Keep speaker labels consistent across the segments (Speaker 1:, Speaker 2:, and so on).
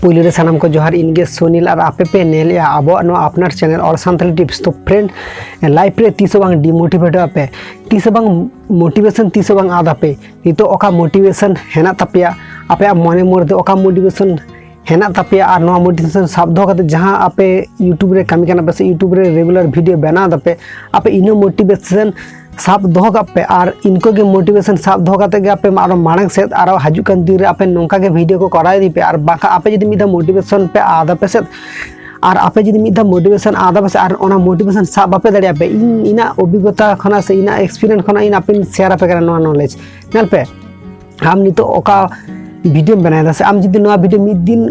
Speaker 1: Police रे सानाम को जोहार इनगे सोनील और आपे पे नेल अब अपनार चैनल और सानताली टिप्स। तो फ्रेंड लाइफ रे तीसो बांग डिमोटिवेट आपे तीसो बांग मोटिवेशन तीसो बांग आद आपे नितो ओका मोटिवेशन हेना तपिया आपे मने मोरदे ओका मोटिवेशन हेना तपिया और नोआ मोटिवेशन साब दो कते जहां आपे यूट्यूब रे कामी काना बस यूट्यूब रे रेगुलर वीडियो बना दपे आपे इनो मोटिवेशन साब दो पे और इनको के मोटिवेशन साब दो कते आपे मांग से और हजुकन दिन आपे नौका के वीडियो को करा दी पे और बाका आपे जदि मिदा मोटिवेशन पे आदा पे से और आपे जदि मिदा मोटिवेशन आदा पे और ओना मोटिवेशन साब आपे दड़िया पे इना अभिज्ञता खना से इना एक्सपीरियंस खना इन आपे शेयर आपे करा नोआ नॉलेज नेल पे हम नितो ओका वीडियो बनाया से आम जदि नोआ वीडियो मिद दिन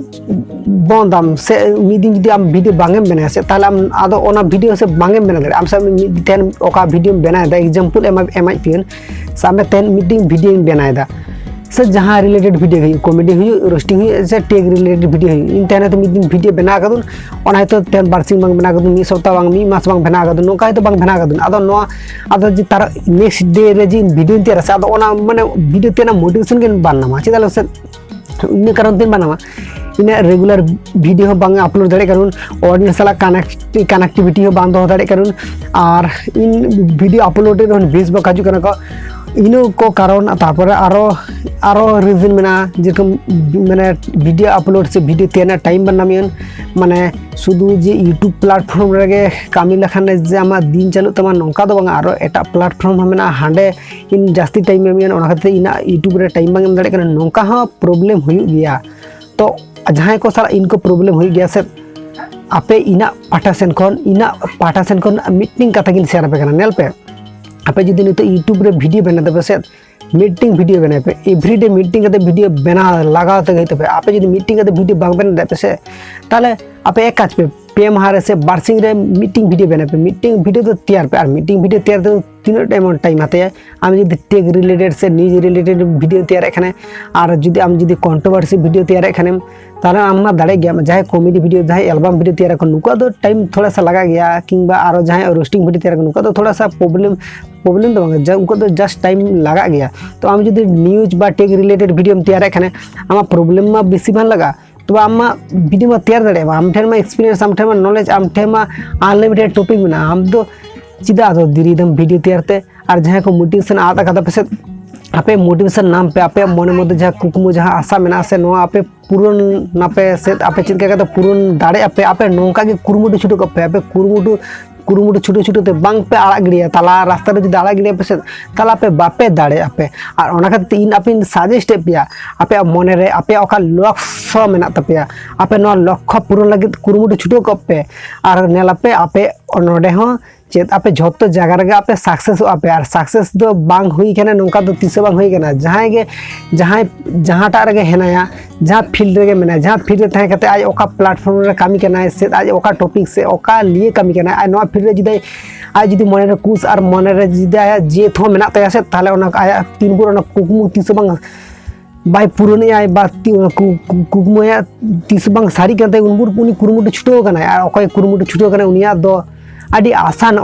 Speaker 1: बंदाम से मिद दिन जदि आम वीडियो बांगेम बनाया से ताले आम आदो ओना वीडियो से बांगेम बना दे आम से मिद तेन ओका वीडियो बनाया दा एग्जांपल एमाइ पियन सामे तेन मीटिंग वीडियो बनाया दा से जहां रिलेटेड वीडियो हुई कॉमेडी हुई रोस्टिंग हुई से टेक रिलेटेड वीडियो हुई इन तेन तो मिद दिन वीडियो बना कदुन ओना तो तेन बारसिंग बांग बना कदुन मी सप्ताह बांग मी मास बांग बना कदुन नोका तो बांग बना कदुन आदो नोआ आदो जी तार नेक्स्ट डे रे जी वीडियो तेरा से आदो ओना माने वीडियो तेना मोटिवेशन के बानमा चेदालो से इन कारण तीन बनावा इन रेगुलर वीडियो बांग अपलोड दाड़े करुन ऑडियंस साला कनेक्टिविटी हो बांध दो दाड़े करुन और इन वीडियो अपलोड रे बेस बक हजु कना को इनो को कारण तारपर आरो रीजन मेना जेरकम माने वीडियो अपलोड से वीडियो तेना टाइम बनामियन माने शुद्ध जे यूट्यूब प्लेटफॉर्म रे कामी लखान जे आमा दिन चालू तमा नोंका दो बांग आरो एटा प्लेटफॉर्म मेना हांडे इन जास्ती टाइम एमियन ओना खातिर इना यूट्यूब रे टाइम बांग दाड़े कना नोंका हा प्रॉब्लम हुई गया। तो जहां को सारा इनको प्रॉब्लम हुई गया से आपे इना पाटा सेन खन मीटिंग कथा किन शेयर पे कना नेल पे आपे जदि नितो यूट्यूब रे वीडियो बना दबे से मीटिंग वीडियो बना पे एवरीडे मीटिंग कते वीडियो बना लगाते गई पे आपे जदि मीटिंग कते वीडियो बांग बना दे पे से ताले आपे एक काज पे मारे से बारसिंग रे मीटिंग वीडियो बना पे मीटिंग वीडियो तो तैयार पे और मीटिंग वीडियो तैयार तो तीन टाइम आते हैं आम जदि टेक रिलेटेड से न्यूज रिलेटेड वीडियो तैयार एखाने और जदि आम जदि कंट्रोवर्सी वीडियो तैयार एखाने ताले आम दाड़े गया जहाँ कॉमेडी वीडियो जहाँ एल्बम वीडियो तैयार को नुका तो टाइम थोड़ा सा लगा गया किंबा और जहाँ रोस्टिंग वीडियो तैयार को नुका तो थोड़ा सा प्रॉब्लम तो उनको तो जस्ट टाइम लगा गया। तो आम जदि न्यूज बा टेक रिलेटेड वीडियो तैयार एखाने आम प्रॉब्लम मा बेसी बां लगा तो आम वीडियो में तैयार दाड़े आम ठेन में एक्सपीरियंस आम ठेन में नॉलेज आम ठेन में अनलिमिटेड टॉपिक में आम तो चिदा दो दिरीदम वीडियो तैयारते और जहाँ को मोटिवेशन आदा कदा पे आपे मोटिवेशन नाम पे आपे मन मध्य जहाँ कुकमु जहाँ आशा मेना से नोआ आपे पूरण नापे से आपे चिंता करते पूरण दाड़े आपे नौका के कुरुमुटु छुटो कपे आपे कुरुमुटु छुटो ते बांग पे आड़ा गिड़िया ताला रास्ता रे जुदी आड़ा गिड़िया पे से ताला पे बापे दाड़े आपे और ओना खातिर इन आपे सजेस्ट पेया आपे मने रे आपे ओका लक्ष्य मेना तपेया आपे नो लक्ष्य पूरण लगे कुरुमुटु छुटो कपे और नेलापे आपे नोडे हो चेत आपे झोतो जगह रे आपे सक्सेस आपे और सक्सेस दो बांग हुई कने नोका तो तीसो बांग हुई कना जहां टा रे हेनाया जहां फील्ड रे मेना जहां फील्ड रे तहे कते आज ओका प्लेटफॉर्म रे कामी कना से आज ओका टॉपिक से ओका लिए कामी कना आज नोआ फील्ड रे जुदी मने रे कुछ और मने रे जुदी आया जे थो मेना तया से ताले ओना आया तीन बुर ओना कुकमु तीसो बांग बाय पुरानी आय बा कुकमुया तीसो बांग सारी कते उनबुर उनी कुरुमुटु छुटो कना और ओकय कुरुमुटु छुटो कना उनिया दो आदि आसान